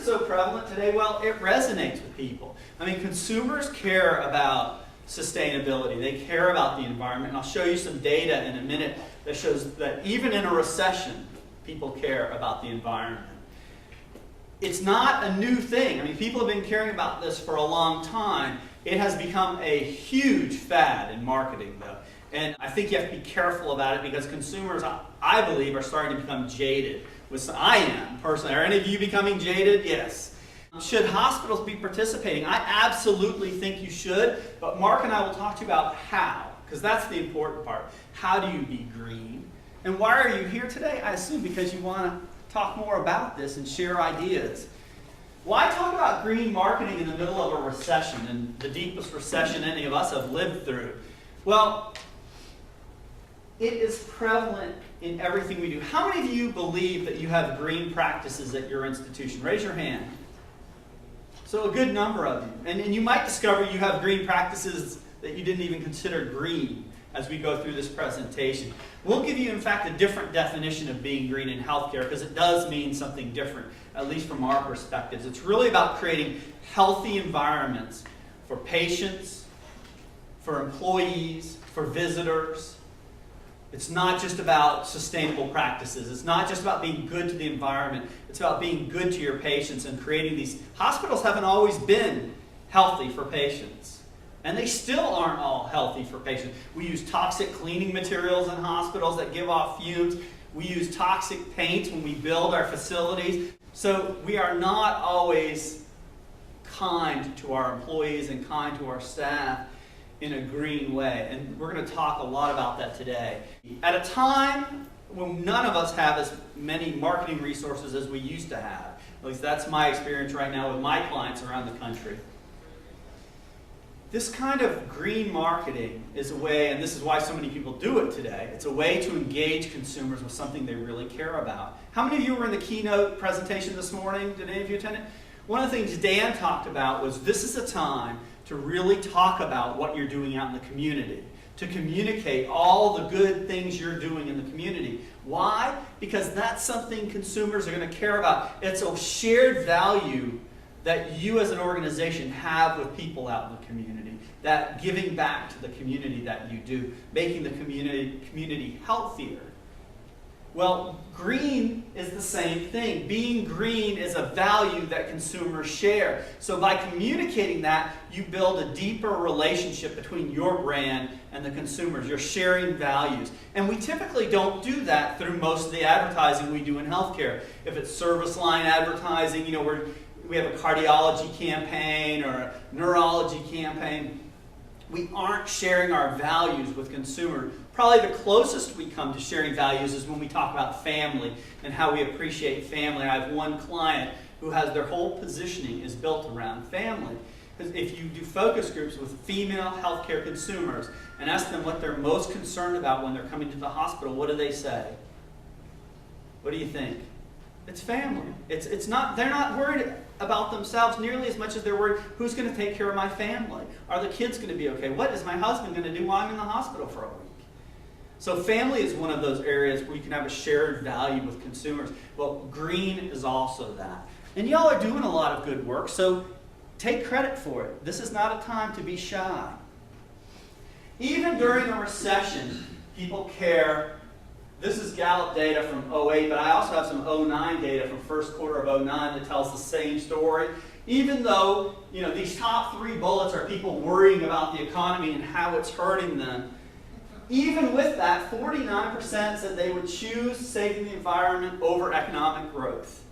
so prevalent today? Well, it resonates with people. I mean, consumers care about sustainability. They care about the environment. And I'll show you some data in a minute that shows that even in a recession, people care about the environment. It's not a new thing. I mean, people have been caring about this for a long time. It has become a huge fad in marketing, though. And I think you have to be careful about it because consumers, I believe, are starting to become jaded. I am, personally. Are any of you becoming jaded? Yes. Should hospitals be participating? I absolutely think you should, but Mark and I will talk to you about how, because that's the important part. How do you be green? And why are you here today? I assume because you want to talk more about this and share ideas. Why talk about green marketing in the middle of a recession, and the deepest recession any of us have lived through? Well, it is prevalent in everything we do. How many of you believe that you have green practices at your institution? Raise your hand. So a good number of you. And you might discover you have green practices that you didn't even consider green as we go through this presentation. We'll give you, in fact, a different definition of being green in healthcare because it does mean something different, at least from our perspectives. It's really about creating healthy environments for patients, for employees, for visitors. It's not just about sustainable practices. It's not just about being good to the environment. It's about being good to your patients and creating these. Hospitals haven't always been healthy for patients. And they still aren't all healthy for patients. We use toxic cleaning materials in hospitals that give off fumes. We use toxic paints when we build our facilities. So we are not always kind to our employees and kind to our staff in a green way. And we're going to talk a lot about that today. At a time when none of us have as many marketing resources as we used to have, at least that's my experience right now with my clients around the country. This kind of green marketing is a way, and this is why so many people do it today, it's a way to engage consumers with something they really care about. How many of you were in the keynote presentation this morning? Did any of you attend it? One of the things Dan talked about was this is a time to really talk about what you're doing out in the community, to communicate all the good things you're doing in the community. Why? Because that's something consumers are going to care about. It's a shared value that you as an organization have with people out in the community, that giving back to the community that you do, making the community healthier. Well, green is the same thing. Being green is a value that consumers share. So by communicating that, you build a deeper relationship between your brand and the consumers. You're sharing values. And we typically don't do that through most of the advertising we do in healthcare. If it's service line advertising, we have a cardiology campaign or a neurology campaign. We aren't sharing our values with consumers. Probably the closest we come to sharing values is when we talk about family and how we appreciate family. I have one client who has their whole positioning is built around family. Because if you do focus groups with female healthcare consumers and ask them what they're most concerned about when they're coming to the hospital, what do they say? What do you think? It's family. It's not. They're not worried about themselves nearly as much as they're worried, who's going to take care of my family? Are the kids going to be okay? What is my husband going to do while I'm in the hospital for a week? So family is one of those areas where you can have a shared value with consumers. Well, green is also that. And y'all are doing a lot of good work, so take credit for it. This is not a time to be shy. Even during a recession, people care. This is Gallup data from 2008, but I also have some 2009 data from first quarter of 2009 that tells the same story. Even though, these top three bullets are people worrying about the economy and how it's hurting them, even with that, 49% said they would choose saving the environment over economic growth.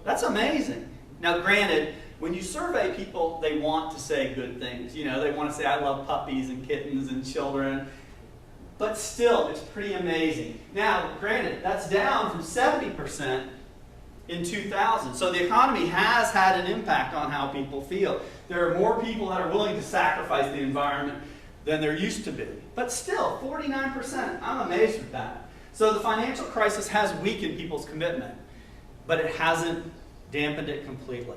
That's amazing. Now, granted, when you survey people, they want to say good things. They want to say, I love puppies and kittens and children. But still, it's pretty amazing. Now, granted, that's down from 70% in 2000. So the economy has had an impact on how people feel. There are more people that are willing to sacrifice the environment than there used to be. But still, 49%. I'm amazed with that. So the financial crisis has weakened people's commitment, but it hasn't dampened it completely.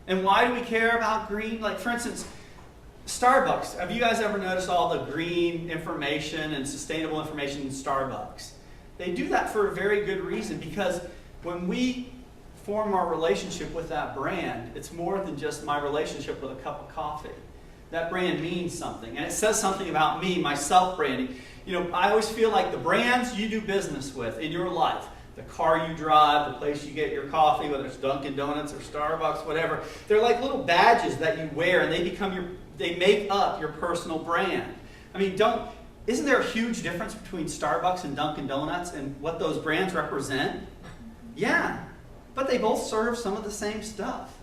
And why do we care about green? Like, for instance, Starbucks. Have you guys ever noticed all the green information and sustainable information in Starbucks? They do that for a very good reason, because when we form our relationship with that brand, it's more than just my relationship with a cup of coffee. That brand means something, and it says something about me, my self-branding. You know, I always feel like the brands you do business with in your life, the car you drive, the place you get your coffee, whether it's Dunkin' Donuts or Starbucks, whatever, they're like little badges that you wear, and they make up your personal brand. I mean, isn't there a huge difference between Starbucks and Dunkin' Donuts and what those brands represent? Yeah, but they both serve some of the same stuff,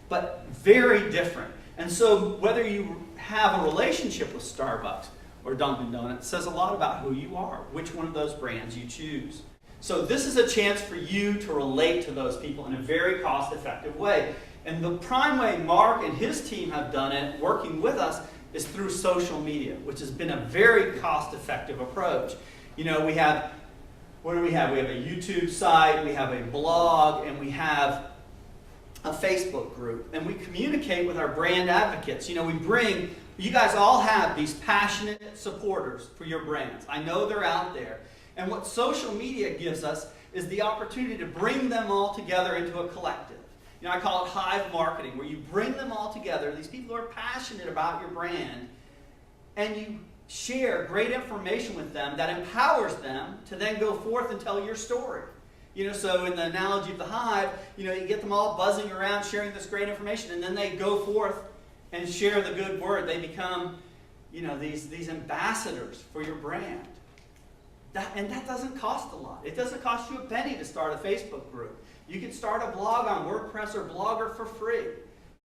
but very different. And so whether you have a relationship with Starbucks or Dunkin' Donuts says a lot about who you are, which one of those brands you choose. So this is a chance for you to relate to those people in a very cost-effective way. And the prime way Mark and his team have done it, working with us, is through social media, which has been a very cost-effective approach. You know, we have, what do we have? We have a YouTube site, we have a blog, and we have a Facebook group. And we communicate with our brand advocates. You know, you guys all have these passionate supporters for your brands. I know they're out there. And what social media gives us is the opportunity to bring them all together into a collective. You know, I call it hive marketing, where you bring them all together, these people who are passionate about your brand, and you share great information with them that empowers them to then go forth and tell your story. You know, so in the analogy of the hive, you know, you get them all buzzing around sharing this great information, and then they go forth and share the good word. They become, you know, these ambassadors for your brand. And that doesn't cost a lot. It doesn't cost you a penny to start a Facebook group. You can start a blog on WordPress or Blogger for free.